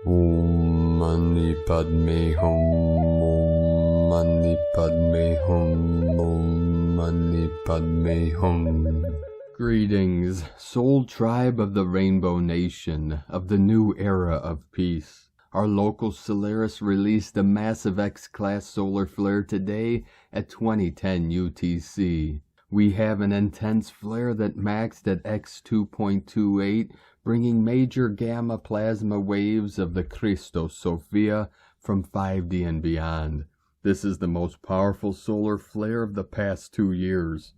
Om Mani Padme Hum, Om Mani Padme Hum, Om Mani Padme Hum. Greetings, soul tribe of the Rainbow Nation, of the new era of peace. Our local Solaris released a massive X-class solar flare today at 2010 UTC. We have an intense flare that maxed at X2.28, bringing major gamma plasma waves of the Christos Sophia from 5D and beyond. This is the most powerful solar flare of the past 2 years.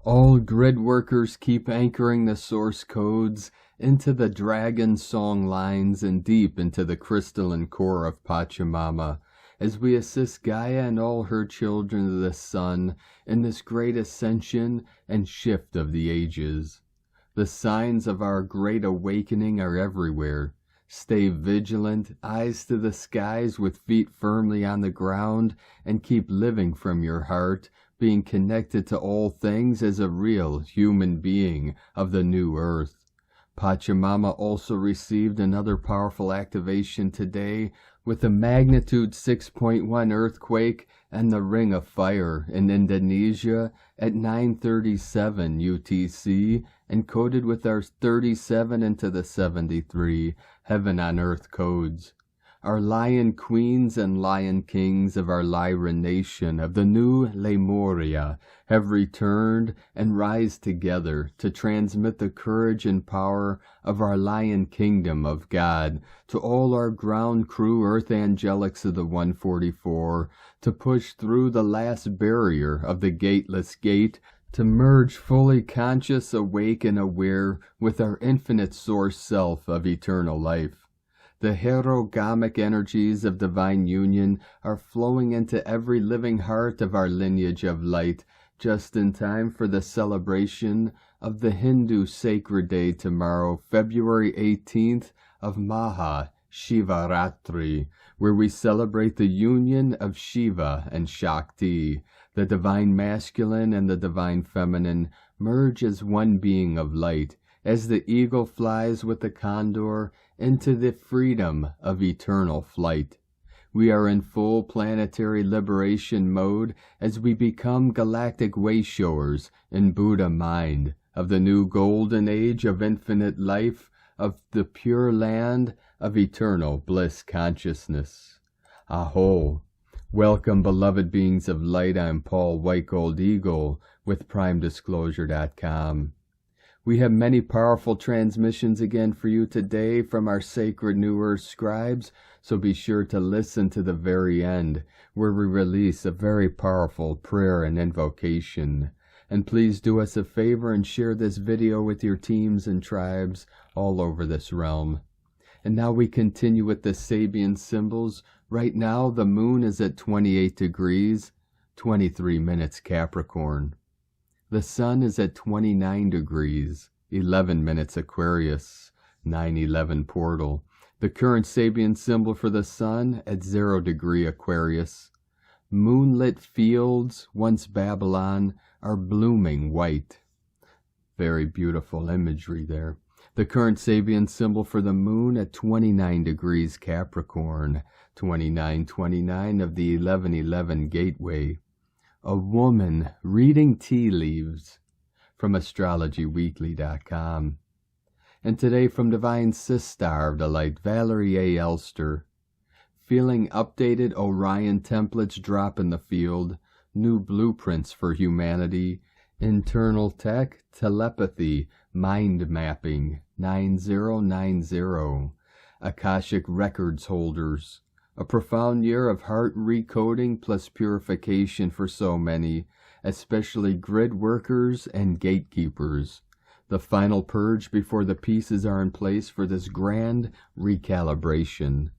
All grid workers keep anchoring the source codes into the dragon song lines and deep into the crystalline core of Pachamama, as we assist Gaia and all her children of the sun in this great ascension and shift of the ages. The signs of our great awakening are everywhere. Stay vigilant, eyes to the skies with feet firmly on the ground, and keep living from your heart, being connected to all things as a real human being of the new earth. Pachamama also received another powerful activation today with a magnitude 6.1 earthquake and the Ring of Fire in Indonesia at 9:37 UTC, encoded with our 37 into the 73 Heaven on Earth codes. Our lion queens and lion kings of our Lyran nation of the new Lemuria have returned and rise together to transmit the courage and power of our lion kingdom of God to all our ground crew earth angelics of the 144 to push through the last barrier of the gateless gate to merge fully conscious, awake, and aware with our infinite source self of eternal life. The hierogamic energies of divine union are flowing into every living heart of our lineage of light, just in time for the celebration of the Hindu sacred day tomorrow, February 18th of Maha Shivaratri, where we celebrate the union of Shiva and Shakti. The divine masculine and the divine feminine merge as one being of light, as the eagle flies with the condor into the freedom of eternal flight. We are in full planetary liberation mode as we become galactic wayshowers in Buddha mind of the new golden age of infinite life, of the pure land of eternal bliss consciousness. Aho! Welcome, beloved beings of light. I'm Paul White Gold Eagle with PrimeDisclosure.com. We have many powerful transmissions again for you today from our sacred New Earth scribes, so be sure to listen to the very end, where we release a very powerful prayer and invocation. And please do us a favor and share this video with your teams and tribes all over this realm. And now we continue with the Sabian symbols. Right now the moon is at 28 degrees, 23 minutes Capricorn. The sun is at 29 degrees, 11 minutes Aquarius, 9:11 Portal. The current Sabian symbol for the sun at 0 degree Aquarius. Moonlit fields, once Babylon, are blooming white. Very beautiful imagery there. The current Sabian symbol for the moon at 29 degrees Capricorn, 2929 of the 1111 Gateway. A woman reading tea leaves from astrologyweekly.com. And today from Divine Sistar of the Light, Valerie A. Elster. Feeling updated Orion templates drop in the field, new blueprints for humanity, internal tech, telepathy, mind mapping, 9090. Akashic records holders. A profound year of heart recoding plus purification for so many, especially grid workers and gatekeepers. The final purge before the pieces are in place for this grand recalibration.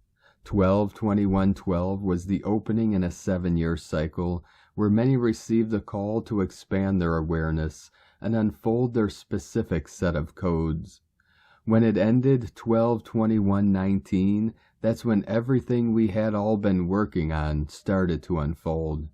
12-21-12 was the opening in a 7-year cycle where many received the call to expand their awareness and unfold their specific set of codes. When it ended 12-21-19, that's when everything we had all been working on started to unfold.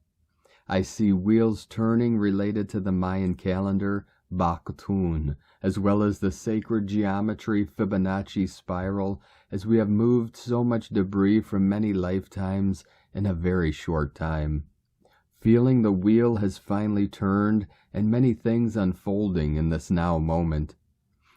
I see wheels turning related to the Mayan calendar, Baktun, as well as the sacred geometry Fibonacci spiral, as we have moved so much debris from many lifetimes in a very short time. Feeling the wheel has finally turned and many things unfolding in this now moment.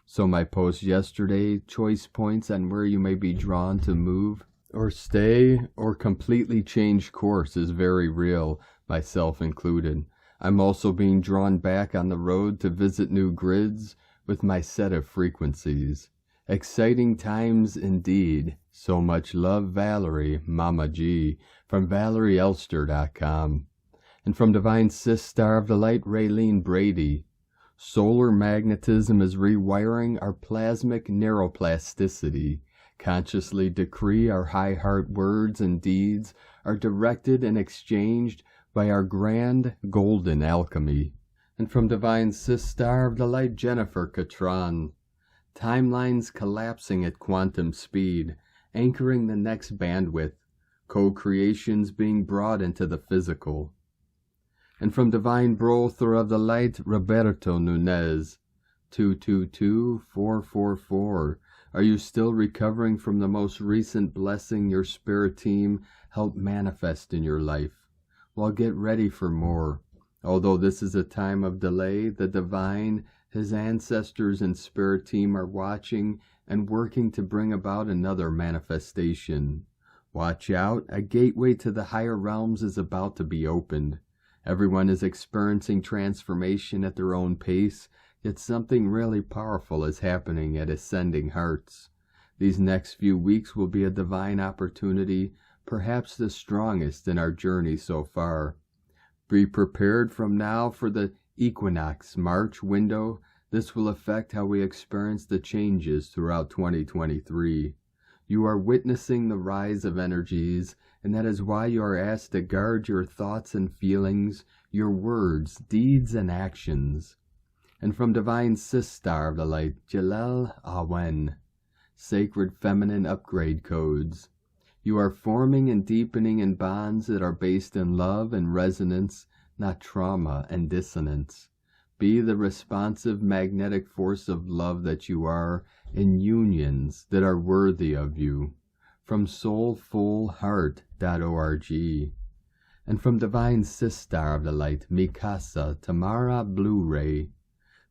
So my post yesterday, choice points on where you may be drawn to move, or stay, or completely change course is very real, myself included. I'm also being drawn back on the road to visit new grids with my set of frequencies. Exciting times indeed. So much love, Valerie, Mama G, from ValerieElster.com. And from Divine Sis Star of the Light, Raylene Brady. Solar magnetism is rewiring our plasmic neuroplasticity. Consciously decree our high heart words and deeds are directed and exchanged by our grand golden alchemy. And from Divine Sis Star of the Light, Jennifer Catron. Timelines collapsing at quantum speed, anchoring the next bandwidth. Co-creations being brought into the physical. And from Divine Brother of the Light, Roberto Nunez, 222444. Are you still recovering from the most recent blessing your spirit team helped manifest in your life? Well, get ready for more. Although this is a time of delay, the divine, his ancestors and spirit team are watching and working to bring about another manifestation. Watch out, a gateway to the higher realms is about to be opened. Everyone is experiencing transformation at their own pace, yet something really powerful is happening at Ascending Hearts. These next few weeks will be a divine opportunity, perhaps the strongest in our journey so far. Be prepared from now for the equinox March window. This will affect how we experience the changes throughout 2023. You are witnessing the rise of energies, and that is why you are asked to guard your thoughts and feelings, your words, deeds, and actions. And from Divine Sis Star of the Light, Jalel Awen, Sacred Feminine Upgrade Codes. You are forming and deepening in bonds that are based in love and resonance, not trauma and dissonance. Be the responsive magnetic force of love that you are in unions that are worthy of you. From soulfulheart.org. And from Divine Sis Star of the Light, Mikasa Tamara Blu-ray.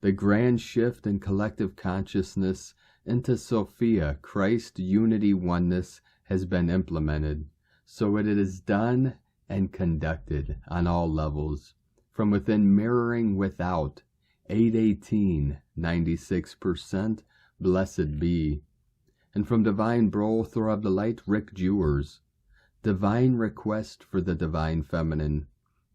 The grand shift in collective consciousness into Sophia, Christ Unity Oneness, has been implemented. So it is done and conducted on all levels. From within mirroring without, 818, 96%, blessed be. And from Divine Brother of the Light, Rick Jewers. Divine request for the Divine Feminine.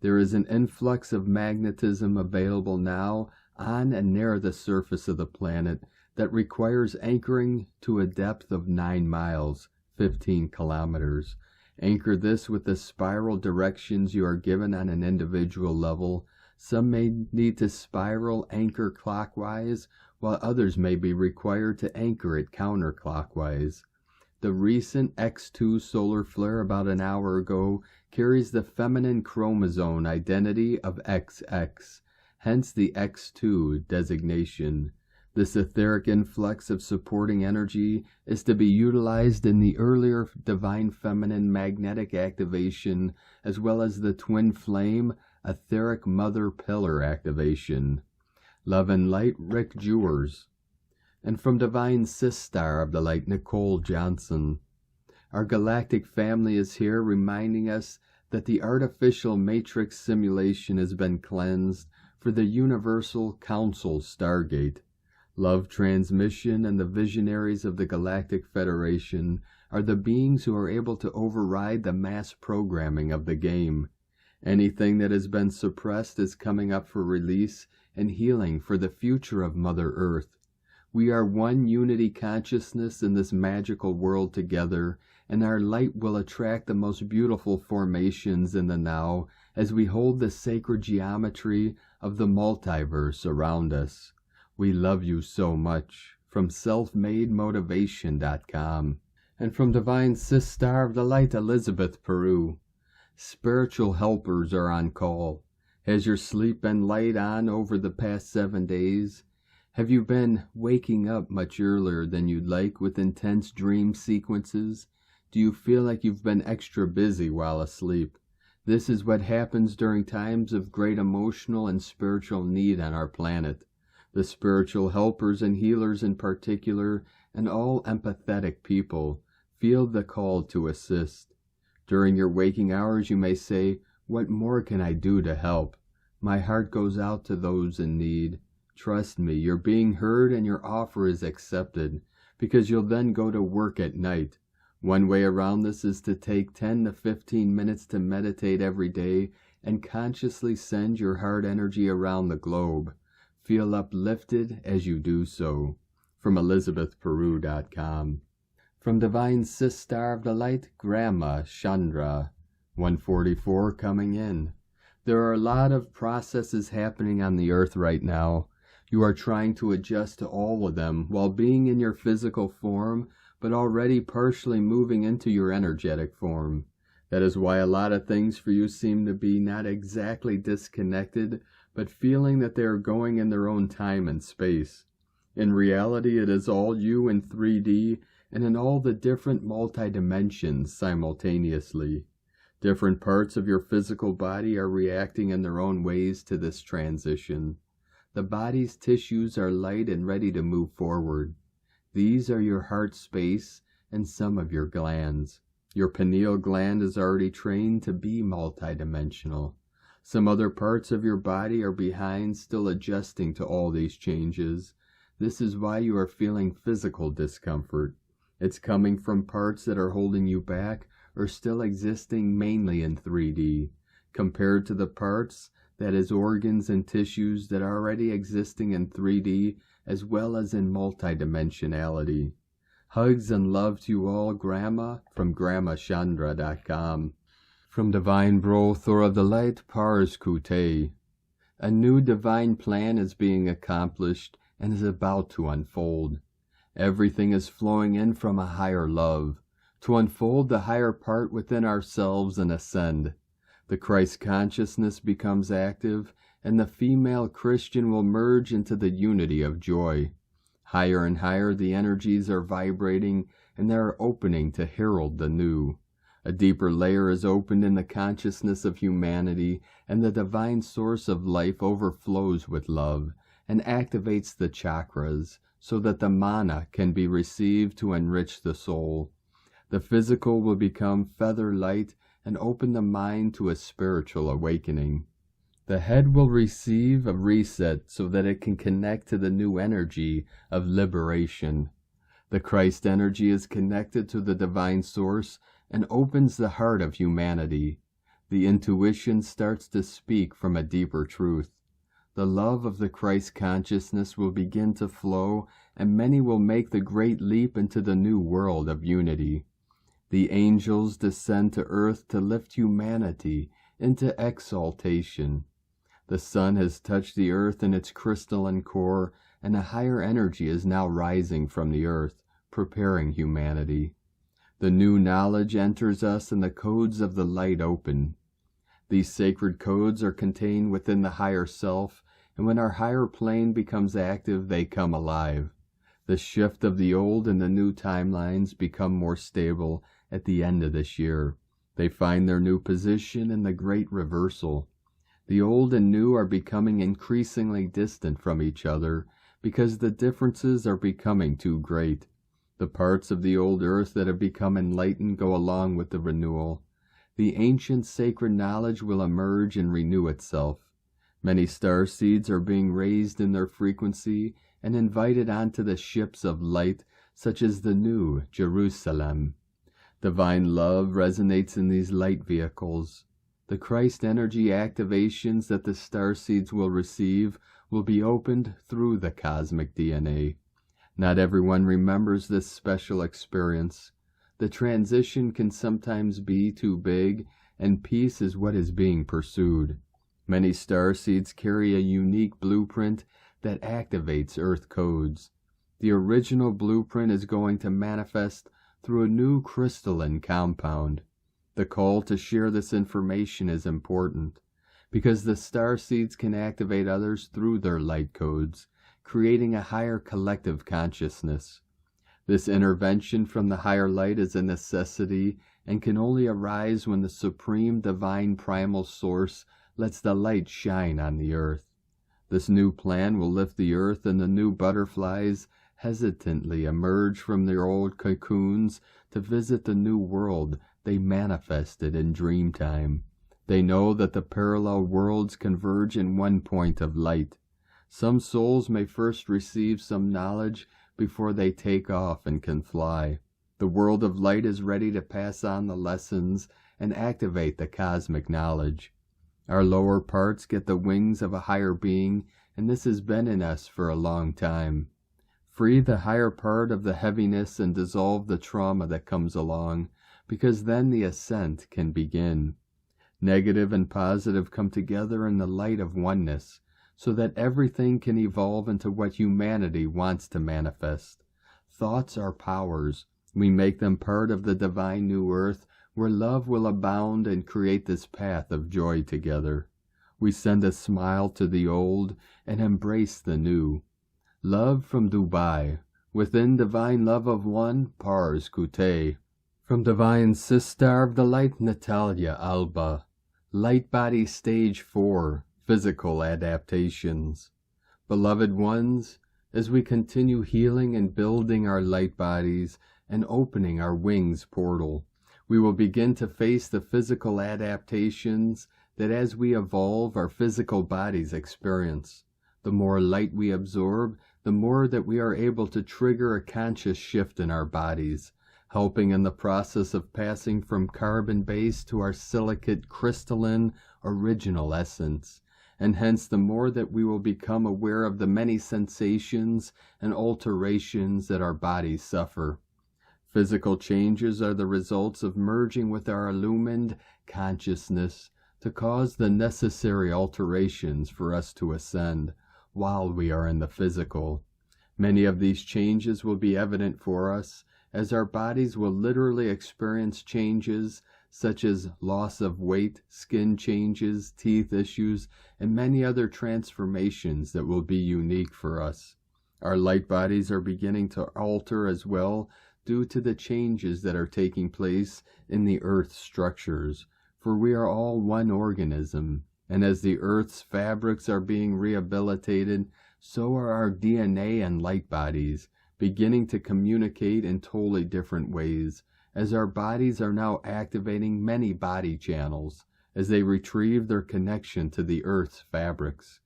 There is an influx of magnetism available now on and near the surface of the planet that requires anchoring to a depth of 9 miles, 15 kilometers. Anchor this with the spiral directions you are given on an individual level. Some may need to spiral anchor clockwise, while others may be required to anchor it counterclockwise. The recent X2 solar flare about an hour ago carries the feminine chromosome identity of XX, hence the X2 designation. This etheric influx of supporting energy is to be utilized in the earlier divine feminine magnetic activation, as well as the twin flame etheric mother pillar activation. Love and Light, Rick Jewers. And from Divine Sis Star of the Light, Nicole Johnson. Our galactic family is here reminding us that the artificial matrix simulation has been cleansed for the Universal Council Stargate. Love Transmission and the visionaries of the Galactic Federation are the beings who are able to override the mass programming of the game. Anything that has been suppressed is coming up for release and healing for the future of Mother Earth. We are one unity consciousness in this magical world together, and our light will attract the most beautiful formations in the now as we hold the sacred geometry of the multiverse around us. We love you so much. From selfmademotivation.com. And from Divine Sis Star of the Light, Elizabeth Peru. Spiritual helpers are on call. Has your sleep been light on over the past 7 days? Have you been waking up much earlier than you'd like with intense dream sequences? Do you feel like you've been extra busy while asleep? This is what happens during times of great emotional and spiritual need on our planet. The spiritual helpers and healers in particular, and all empathetic people, feel the call to assist. During your waking hours you may say, "What more can I do to help? My heart goes out to those in need." Trust me, you're being heard and your offer is accepted, because you'll then go to work at night. One way around this is to take 10 to 15 minutes to meditate every day and consciously send your heart energy around the globe. Feel uplifted as you do so. From ElizabethPeru.com. From Divine Sis Star of the Light, Grandma Chandra, 144 coming in. There are a lot of processes happening on the earth right now. You are trying to adjust to all of them while being in your physical form, but already partially moving into your energetic form. That is why a lot of things for you seem to be not exactly disconnected, but feeling that they are going in their own time and space. In reality, it is all you in 3D and in all the different multi-dimensions simultaneously. Different parts of your physical body are reacting in their own ways to this transition. The body's tissues are light and ready to move forward. These are your heart space and some of your glands. Your pineal gland is already trained to be multidimensional. Some other parts of your body are behind, still adjusting to all these changes. This is why you are feeling physical discomfort. It's coming from parts that are holding you back or still existing mainly in 3D, compared to the parts, that is organs and tissues, that are already existing in 3D as well as in multidimensionality. Hugs and love to you all, Grandma, from GrandmaChandra.com. From Divine Bro Thor of the Light, Pars Kute. A new divine plan is being accomplished and is about to unfold. Everything is flowing in from a higher love, to unfold the higher part within ourselves and ascend. The Christ consciousness becomes active, and the female Christian will merge into the unity of joy. Higher and higher the energies are vibrating, and they are opening to herald the new. A deeper layer is opened in the consciousness of humanity, and the divine source of life overflows with love, and activates the chakras, so that the mana can be received to enrich the soul. The physical will become feather light and open the mind to a spiritual awakening. The head will receive a reset so that it can connect to the new energy of liberation. The Christ energy is connected to the divine source and opens the heart of humanity. The intuition starts to speak from a deeper truth. The love of the Christ consciousness will begin to flow, and many will make the great leap into the new world of unity. The angels descend to earth to lift humanity into exaltation. The sun has touched the earth in its crystalline core, and a higher energy is now rising from the earth, preparing humanity. The new knowledge enters us, and the codes of the light open. These sacred codes are contained within the higher self, and when our higher plane becomes active, they come alive. The shift of the old and the new timelines become more stable at the end of this year. They find their new position in the great reversal. The old and new are becoming increasingly distant from each other because the differences are becoming too great. The parts of the old earth that have become enlightened go along with the renewal. The ancient sacred knowledge will emerge and renew itself. Many star seeds are being raised in their frequency and invited onto the ships of light, such as the New Jerusalem. Divine love resonates in these light vehicles. The Christ energy activations that the star seeds will receive will be opened through the cosmic DNA. Not everyone remembers this special experience. The transition can sometimes be too big, and peace is what is being pursued. Many star seeds carry a unique blueprint that activates earth codes. The original blueprint is going to manifest through a new crystalline compound. The call to share this information is important, because the starseeds can activate others through their light codes, creating a higher collective consciousness. This intervention from the higher light is a necessity and can only arise when the supreme divine primal source lets the light shine on the earth. This new plan will lift the earth, and the new butterflies hesitantly emerge from their old cocoons to visit the new world they manifested in dream time. They know that the parallel worlds converge in one point of light. Some souls may first receive some knowledge before they take off and can fly. The world of light is ready to pass on the lessons and activate the cosmic knowledge. Our lower parts get the wings of a higher being, and this has been in us for a long time. Free the higher part of the heaviness and dissolve the trauma that comes along, because then the ascent can begin. Negative and positive come together in the light of oneness, so that everything can evolve into what humanity wants to manifest. Thoughts are powers. We make them part of the divine new earth, where love will abound and create this path of joy together. We send a smile to the old and embrace the new. Love from Dubai, within divine love of one, Pars Kute. From divine sister of the light, Natalia Alba. Light body stage 4, physical adaptations. Beloved ones, as we continue healing and building our light bodies and opening our wings portal, we will begin to face the physical adaptations that as we evolve our physical bodies experience. The more light we absorb, the more that we are able to trigger a conscious shift in our bodies, helping in the process of passing from carbon-based to our silicate crystalline original essence. And hence the more that we will become aware of the many sensations and alterations that our bodies suffer. Physical changes are the results of merging with our illumined consciousness to cause the necessary alterations for us to ascend while we are in the physical. Many of these changes will be evident for us, as our bodies will literally experience changes such as loss of weight, skin changes, teeth issues, and many other transformations that will be unique for us. Our light bodies are beginning to alter as well due to the changes that are taking place in the Earth's structures, for we are all one organism, and as the Earth's fabrics are being rehabilitated, so are our DNA and light bodies, beginning to communicate in totally different ways, as our bodies are now activating many body channels, as they retrieve their connection to the Earth's fabrics.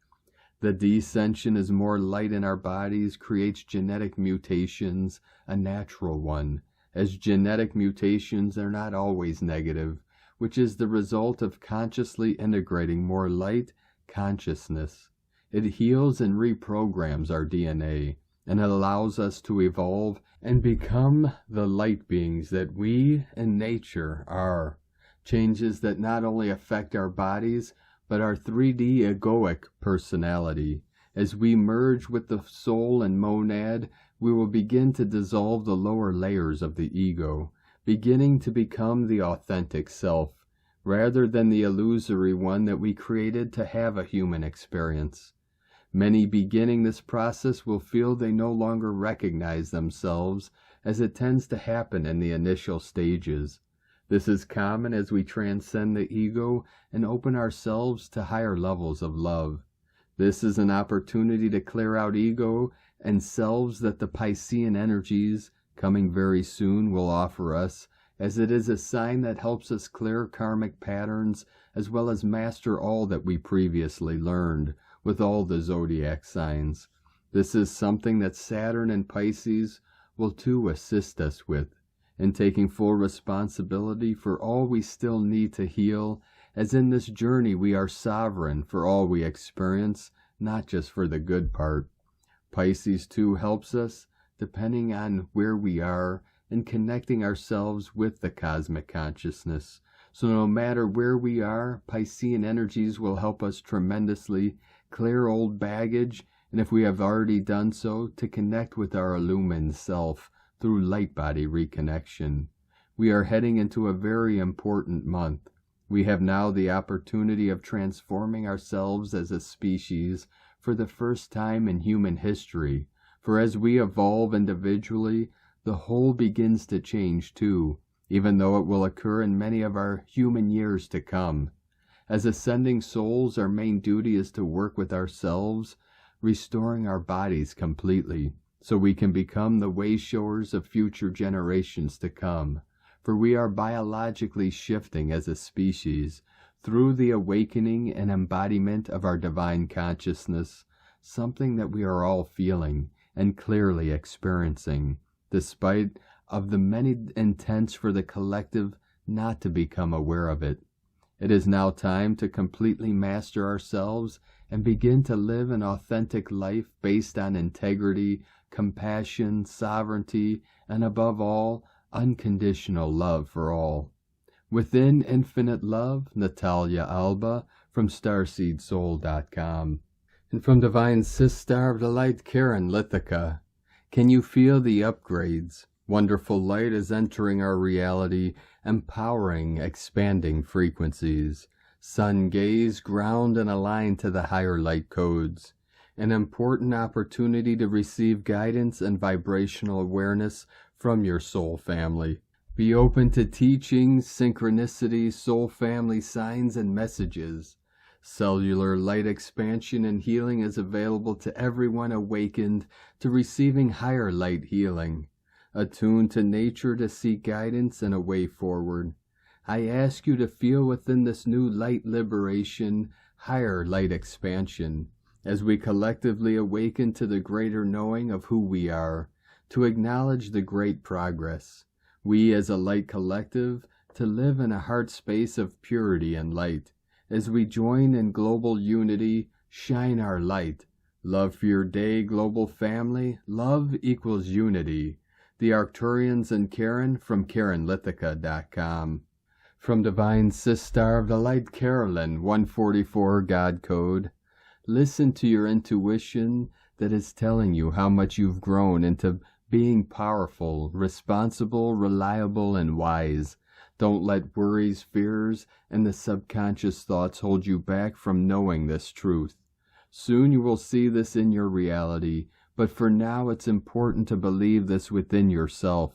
The descension as more light in our bodies creates genetic mutations, a natural one, as genetic mutations are not always negative, which is the result of consciously integrating more light consciousness. It heals and reprograms our DNA, and it allows us to evolve and become the light beings that we in nature are. Changes that not only affect our bodies, but our 3D egoic personality. As we merge with the soul and monad, we will begin to dissolve the lower layers of the ego, beginning to become the authentic self, rather than the illusory one that we created to have a human experience. Many beginning this process will feel they no longer recognize themselves, as it tends to happen in the initial stages. This is common as we transcend the ego and open ourselves to higher levels of love. This is an opportunity to clear out ego and selves that the Piscean energies, coming very soon, will offer us, as it is a sign that helps us clear karmic patterns as well as master all that we previously learned with all the zodiac signs. This is something that Saturn and Pisces will too assist us with, in taking full responsibility for all we still need to heal, as in this journey we are sovereign for all we experience, not just for the good part. Pisces too helps us, depending on where we are, in connecting ourselves with the cosmic consciousness. So no matter where we are, Piscean energies will help us tremendously clear old baggage, and if we have already done so, to connect with our illumined self through light body reconnection. We are heading into a very important month. We have now the opportunity of transforming ourselves as a species for the first time in human history, for as we evolve individually, the whole begins to change too, even though it will occur in many of our human years to come. As ascending souls, our main duty is to work with ourselves, restoring our bodies completely, so we can become the Wayshowers of future generations to come. For we are biologically shifting as a species through the awakening and embodiment of our divine consciousness, something that we are all feeling and clearly experiencing, despite of the many intents for the collective not to become aware of it. It is now time to completely master ourselves and begin to live an authentic life based on integrity, compassion, sovereignty, and above all, unconditional love for all. Within infinite love, Natalia Alba from StarseedSoul.com. And from Divine Sister of the Light, Karen Lithica. Can you feel the upgrades? Wonderful light is entering our reality, empowering, expanding frequencies. Sun gaze, ground and align to the higher light codes. An important opportunity to receive guidance and vibrational awareness from your soul family. Be open to teachings, synchronicity, soul family signs and messages. Cellular light expansion and healing is available to everyone awakened to receiving higher light healing. Attuned to nature to seek guidance and a way forward. I ask you to feel within this new light liberation, higher light expansion, as we collectively awaken to the greater knowing of who we are, to acknowledge the great progress. We as a light collective, to live in a heart space of purity and light. As we join in global unity, shine our light. Love for your day, global family. Love equals unity. The Arcturians and Karen from KarenLithica.com. From Divine Sister of the Light, Carolyn, 144 God Code. Listen to your intuition that is telling you how much you've grown into being powerful, responsible, reliable, and wise. Don't let worries, fears, and the subconscious thoughts hold you back from knowing this truth. Soon you will see this in your reality, but for now it's important to believe this within yourself.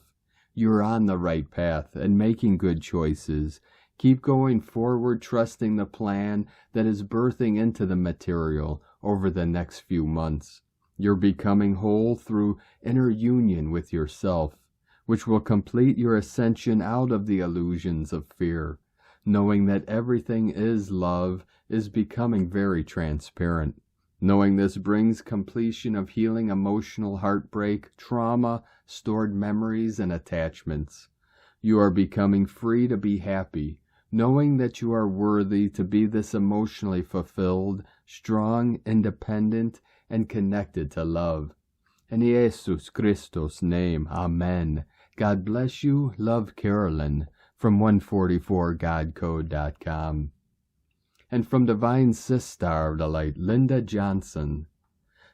You're on the right path and making good choices. Keep going forward, trusting the plan that is birthing into the material over the next few months. You're becoming whole through inner union with yourself, which will complete your ascension out of the illusions of fear. Knowing that everything is love is becoming very transparent. Knowing this brings completion of healing emotional heartbreak, trauma, stored memories, and attachments. You are becoming free to be happy, knowing that you are worthy to be this emotionally fulfilled, strong, independent, and connected to love. In Jesus Christos' name, Amen. God bless you. Love, Carolyn, from 144godcode.com. And from Divine Sister of the Light, Linda Johnson.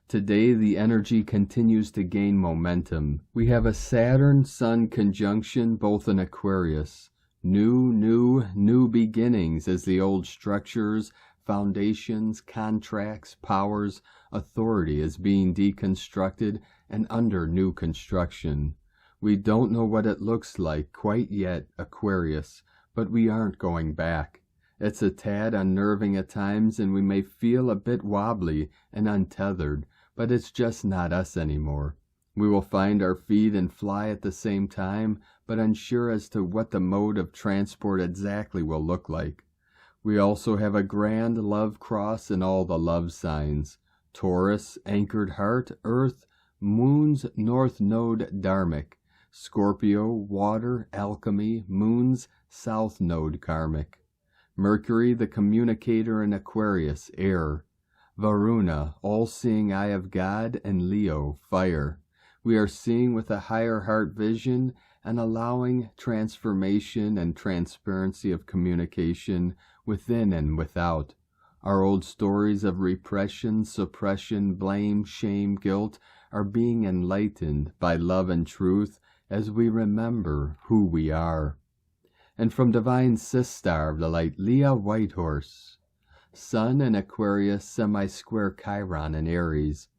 Today the energy continues to gain momentum. We have a Saturn-Sun conjunction both in Aquarius. New beginnings as the old structures, foundations, contracts, powers, authority is being deconstructed and under new construction. We don't know what it looks like quite yet, Aquarius, but we aren't going back. It's a tad unnerving at times and we may feel a bit wobbly and untethered, but it's just not us anymore. We will find our feet and fly at the same time, but unsure as to what the mode of transport exactly will look like. We also have a grand love cross in all the love signs. Taurus, anchored heart, earth, moon's north node dharmic. Scorpio, water, alchemy, moon's south node karmic. Mercury, the communicator in Aquarius, air. Varuna, all-seeing eye of God, and Leo, fire. We are seeing with a higher heart vision and allowing transformation and transparency of communication within and without. Our old stories of repression, suppression, blame, shame, guilt are being enlightened by love and truth as we remember who we are. And from divine Sistar of the light, Leah Whitehorse. Sun in Aquarius, semi-square Chiron in Aries.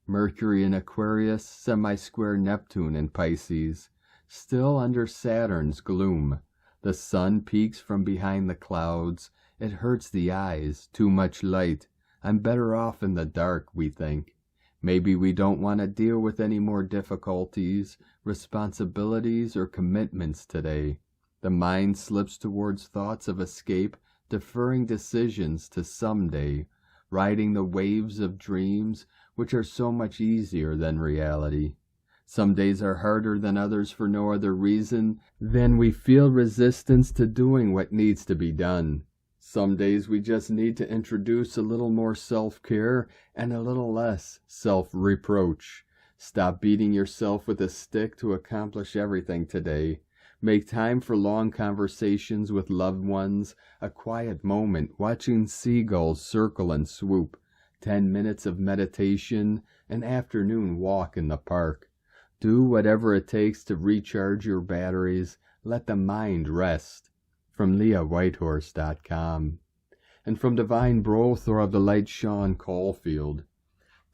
Mercury in Aquarius, semi-square Neptune in Pisces. Still under Saturn's gloom. The sun peeks from behind the clouds. It hurts the eyes, too much light. I'm better off in the dark, we think. Maybe we don't want to deal with any more difficulties, responsibilities, or commitments today. The mind slips towards thoughts of escape, deferring decisions to someday, riding the waves of dreams, which are so much easier than reality. Some days are harder than others for no other reason than we feel resistance to doing what needs to be done. Some days we just need to introduce a little more self-care and a little less self-reproach. Stop beating yourself with a stick to accomplish everything today. Make time for long conversations with loved ones, a quiet moment watching seagulls circle and swoop, 10 minutes of meditation, an afternoon walk in the park. Do whatever it takes to recharge your batteries. Let the mind rest. From LeahWhitehorse.com. And from Divine Brothor of the Light, Sean Caulfield.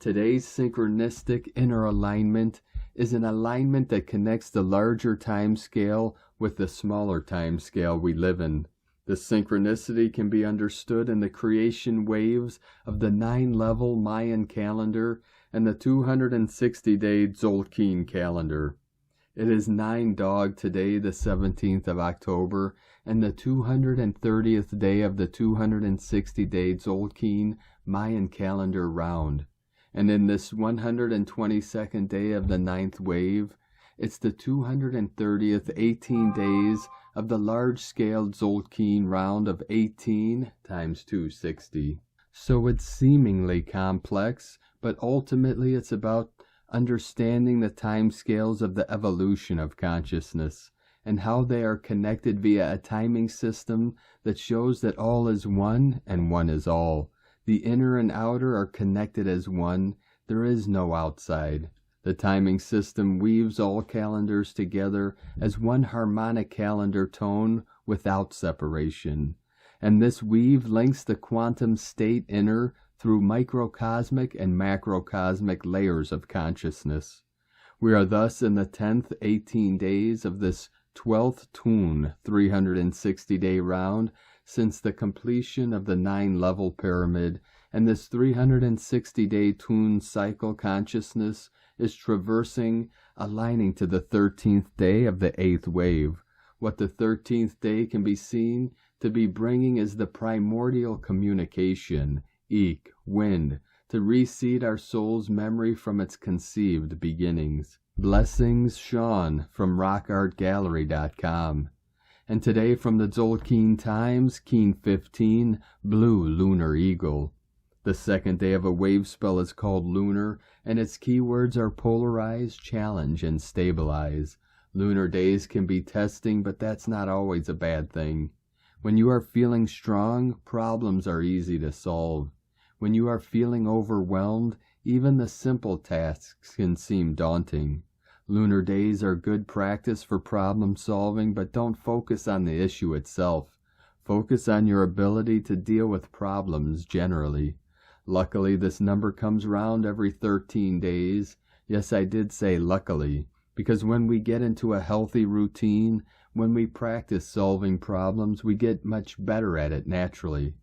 Today's synchronistic inner alignment is an alignment that connects the larger time scale with the smaller time scale we live in. The synchronicity can be understood in the creation waves of the 9-level Mayan calendar and the 260-day Tzolk'in calendar. It is 9 Dog today, the 17th of October, and the 230th day of the 260-day Tzolk'in Mayan calendar round. And in this 122nd day of the 9th wave, it's the 230th 18 days of the large-scale Tzolk'in round of 18 times 260. So it's seemingly complex, but ultimately it's about understanding the time scales of the evolution of consciousness and how they are connected via a timing system that shows that all is one and one is all. The inner and outer are connected as one. There is no outside. The timing system weaves all calendars together as one harmonic calendar tone without separation. And this weave links the quantum state inner through microcosmic and macrocosmic layers of consciousness. We are thus in the 10th 18 days of this 12th Tun 360-day round since the completion of the 9-level pyramid, and this 360-day Tun cycle consciousness is traversing, aligning to the 13th day of the 8th wave. What the 13th day can be seen to be bringing is the primordial communication, wind, to reseed our soul's memory from its conceived beginnings. Blessings, Sean, from rockartgallery.com. And today from the Tzolk'in Times, Keen 15, Blue Lunar Eagle. The second day of a wave spell is called lunar, and its keywords are polarize, challenge, and stabilize. Lunar days can be testing, but that's not always a bad thing. When you are feeling strong, problems are easy to solve. When you are feeling overwhelmed, even the simple tasks can seem daunting. Lunar days are good practice for problem solving, but don't focus on the issue itself. Focus on your ability to deal with problems generally. Luckily, this number comes round every 13 days. Yes, I did say luckily, because when we get into a healthy routine, when we practice solving problems, we get much better at it naturally.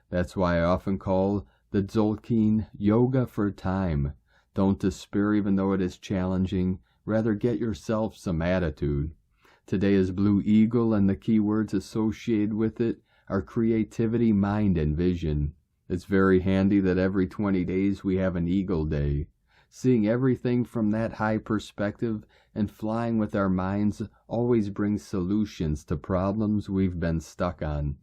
That's why I often call the Tzolk'in yoga for time. Don't despair even though it is challenging. Rather, get yourself some attitude. Today is Blue Eagle, and the keywords associated with it are creativity, mind, and vision. It's very handy that every 20 days we have an Eagle Day. Seeing everything from that high perspective and flying with our minds always brings solutions to problems we've been stuck on.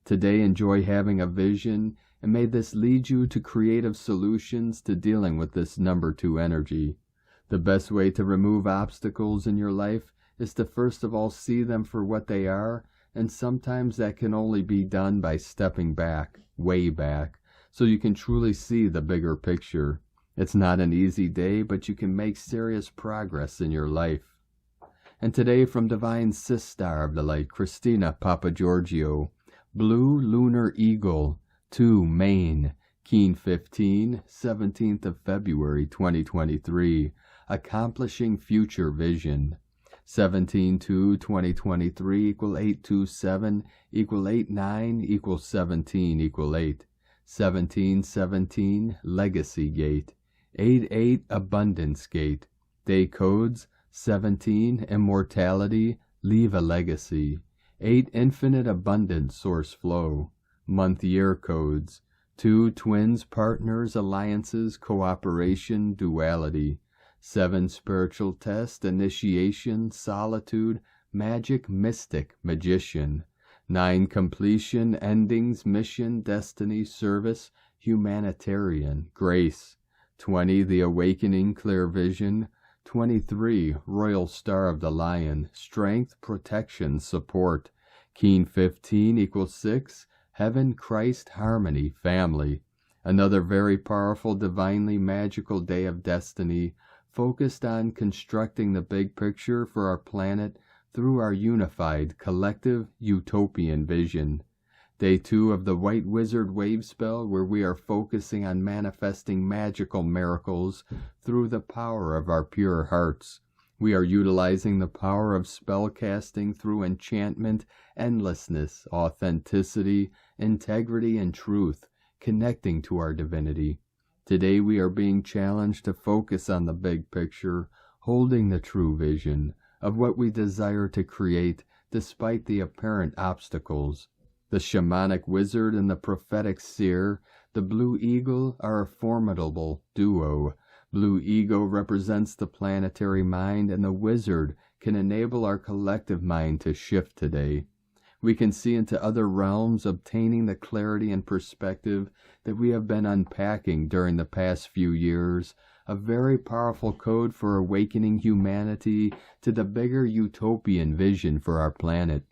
Today, enjoy having a vision, and may this lead you to creative solutions to dealing with this number 2 energy. The best way to remove obstacles in your life is to first of all see them for what they are, and sometimes that can only be done by stepping back, way back, so you can truly see the bigger picture. It's not an easy day, but you can make serious progress in your life. And today from Divine Sistar of the Light, Christina Papagiorgio, Blue Lunar Eagle, 2 Maine, Keen 15, 17th of February 2023, Accomplishing Future Vision. 17-2-2023 equal 827 equal 89 equal 17 equal 8. 1717 Legacy Gate. 88 Abundance Gate. Day codes 17 Immortality, Leave a Legacy. 8 Infinite Abundance Source Flow. Month Year codes 2 Twins, Partners, Alliances, Cooperation, Duality. 7 Spiritual Test, Initiation, Solitude, Magic, Mystic, Magician. 9 Completion, Endings, Mission, Destiny, Service, Humanitarian, Grace. 20 The Awakening, Clear Vision. 23 Royal Star of the Lion, Strength, Protection, Support. Keen 15 equals 6, Heaven, Christ, Harmony, Family. Another very powerful, divinely magical day of destiny, focused on constructing the big picture for our planet through our unified, collective, utopian vision. Day 2 of the White Wizard Wave Spell, where we are focusing on manifesting magical miracles through the power of our pure hearts. We are utilizing the power of spell casting through enchantment, endlessness, authenticity, integrity, and truth, connecting to our divinity. Today we are being challenged to focus on the big picture, holding the true vision of what we desire to create despite the apparent obstacles. The shamanic wizard and the prophetic seer, the blue eagle, are a formidable duo. Blue eagle represents the planetary mind, and the wizard can enable our collective mind to shift today. We can see into other realms, obtaining the clarity and perspective that we have been unpacking during the past few years, a very powerful code for awakening humanity to the bigger utopian vision for our planet.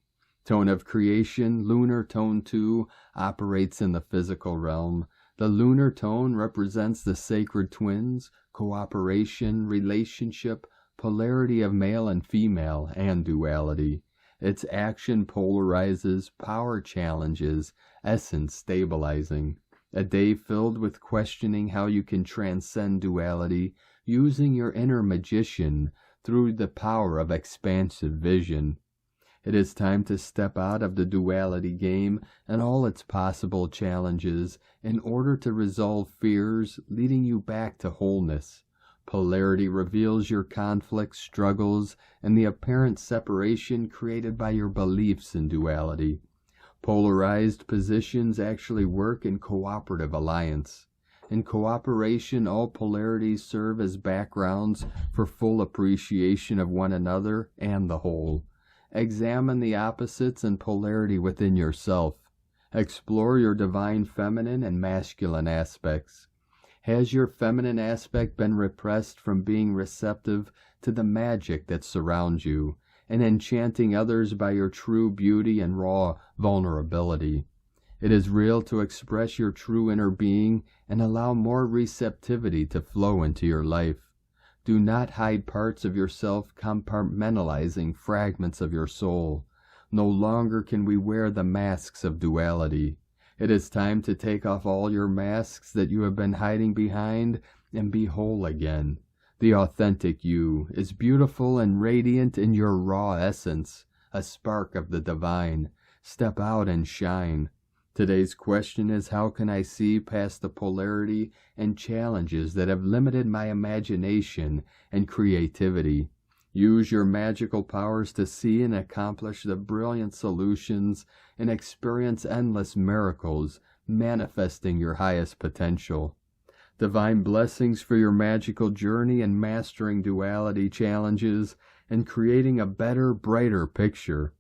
Tone of creation, lunar tone 2, operates in the physical realm. The lunar tone represents the sacred twins, cooperation, relationship, polarity of male and female, and duality. Its action polarizes, power challenges, essence stabilizing. A day filled with questioning how you can transcend duality, using your inner magician through the power of expansive vision. It is time to step out of the duality game and all its possible challenges in order to resolve fears, leading you back to wholeness. Polarity reveals your conflicts, struggles, and the apparent separation created by your beliefs in duality. Polarized positions actually work in cooperative alliance. In cooperation, all polarities serve as backgrounds for full appreciation of one another and the whole. Examine the opposites and polarity within yourself. Explore your divine feminine and masculine aspects. Has your feminine aspect been repressed from being receptive to the magic that surrounds you, and enchanting others by your true beauty and raw vulnerability? It is real to express your true inner being and allow more receptivity to flow into your life. Do not hide parts of yourself, compartmentalizing fragments of your soul. No longer can we wear the masks of duality. It is time to take off all your masks that you have been hiding behind and be whole again. The authentic you is beautiful and radiant in your raw essence, a spark of the divine. Step out and shine. Today's question is, how can I see past the polarity and challenges that have limited my imagination and creativity? Use your magical powers to see and accomplish the brilliant solutions and experience endless miracles, manifesting your highest potential. Divine blessings for your magical journey in mastering duality challenges and creating a better, brighter picture.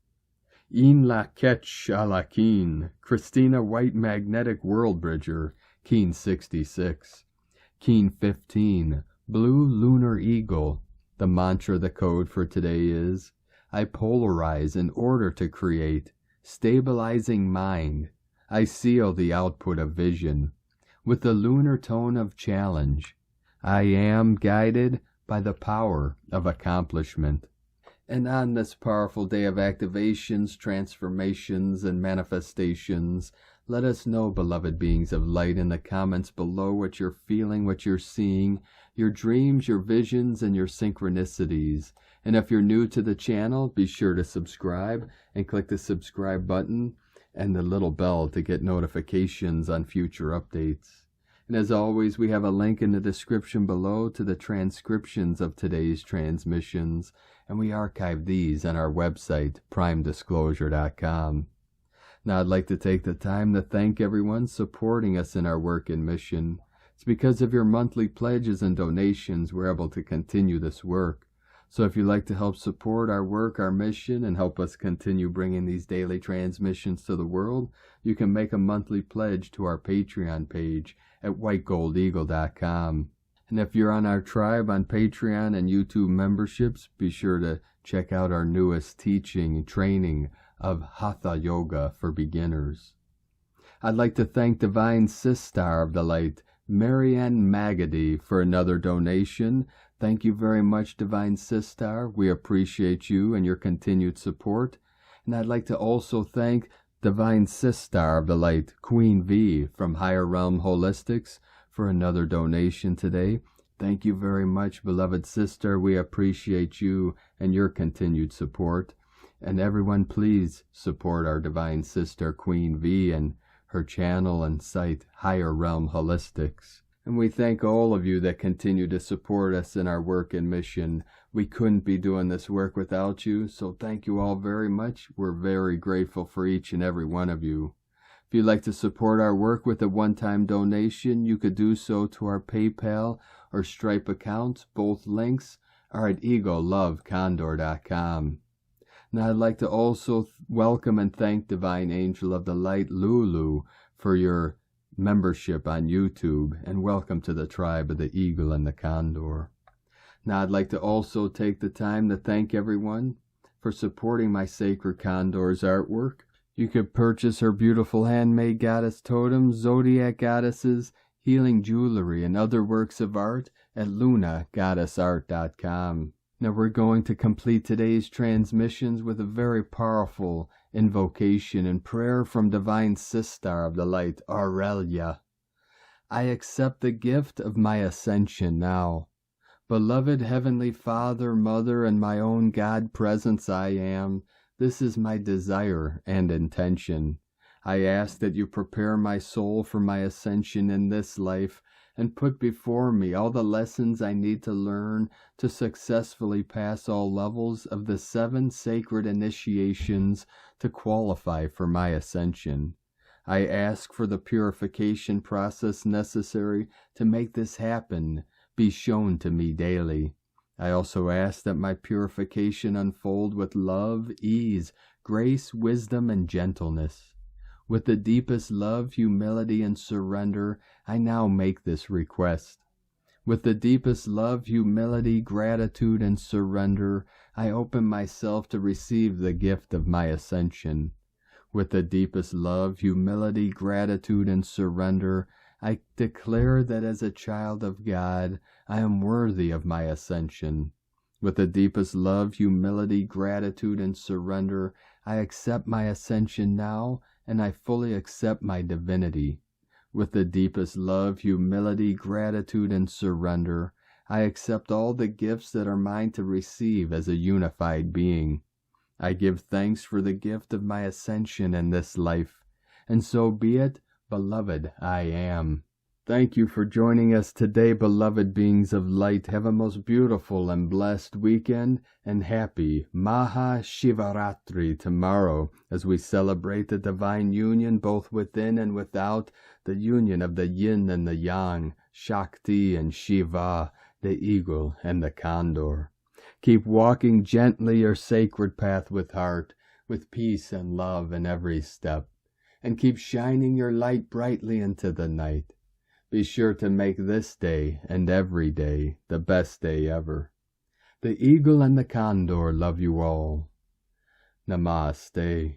In la ketch a la keen, Christina White Magnetic World Bridger, Keen 66. Keen 15, Blue Lunar Eagle. The mantra, the code for today is, I polarize in order to create, stabilizing mind. I seal the output of vision. With the lunar tone of challenge, I am guided by the power of accomplishment. And on this powerful day of activations, transformations, and manifestations, let us know, beloved beings of light, in the comments below what you're feeling, what you're seeing, your dreams, your visions, and your synchronicities. And if you're new to the channel, be sure to subscribe and click the subscribe button and the little bell to get notifications on future updates. And as always, we have a link in the description below to the transcriptions of today's transmissions, and we archive these on our website, primedisclosure.com. Now, I'd like to take the time to thank everyone supporting us in our work and mission. It's because of your monthly pledges and donations we're able to continue this work. So if you'd like to help support our work, our mission, and help us continue bringing these daily transmissions to the world, you can make a monthly pledge to our Patreon page at whitegoldeagle.com. And if you're on our tribe on Patreon and YouTube memberships, be sure to check out our newest teaching and training of Hatha Yoga for beginners. I'd like to thank Divine Sister of the Light, Marianne Magady, for another donation. Thank you very much, Divine Sister. We appreciate you and your continued support. And I'd like to also thank Divine Sister of the Light, Queen V from Higher Realm Holistics, for another donation today. Thank you very much, beloved sister. We appreciate you and your continued support. And everyone, please support our Divine Sister, Queen V, and her channel and site, Higher Realm Holistics. And we thank all of you that continue to support us in our work and mission. We couldn't be doing this work without you, so thank you all very much. We're very grateful for each and every one of you. If you'd like to support our work with a one-time donation, you could do so to our PayPal or Stripe accounts. Both links are at egolovecondor.com. Now, I'd like to also welcome and thank Divine Angel of the Light, Lulu, for your membership on YouTube, and welcome to the tribe of the Eagle and the Condor. Now, I'd like to also take the time to thank everyone for supporting my Sacred Condor's artwork. You could purchase her beautiful handmade goddess totems, zodiac goddesses, healing jewelry, and other works of art at lunagoddessart.com. Now, we're going to complete today's transmissions with a very powerful invocation and prayer from Divine Sister of the Light, Aurelia. I accept the gift of my ascension now. Beloved Heavenly Father, Mother, and my own God Presence I am, this is my desire and intention. I ask that you prepare my soul for my ascension in this life, and put before me all the lessons I need to learn to successfully pass all levels of the 7 sacred initiations to qualify for my ascension. I ask for the purification process necessary to make this happen be shown to me daily. I also ask that my purification unfold with love, ease, grace, wisdom, and gentleness. With the deepest love, humility, and surrender, I now make this request. With the deepest love, humility, gratitude, and surrender, I open myself to receive the gift of my ascension. With the deepest love, humility, gratitude, and surrender, I declare that as a child of God, I am worthy of my ascension. With the deepest love, humility, gratitude, and surrender, I accept my ascension now, and I fully accept my divinity. With the deepest love, humility, gratitude, and surrender, I accept all the gifts that are mine to receive as a unified being. I give thanks for the gift of my ascension in this life, and so be it, beloved I am. Thank you for joining us today, beloved beings of light. Have a most beautiful and blessed weekend, and happy Maha Shivaratri tomorrow as we celebrate the divine union both within and without, the union of the yin and the yang, Shakti and Shiva, the eagle and the condor. Keep walking gently your sacred path with heart, with peace and love in every step, and keep shining your light brightly into the night. Be sure to make this day and every day the best day ever. The eagle and the condor love you all. Namaste.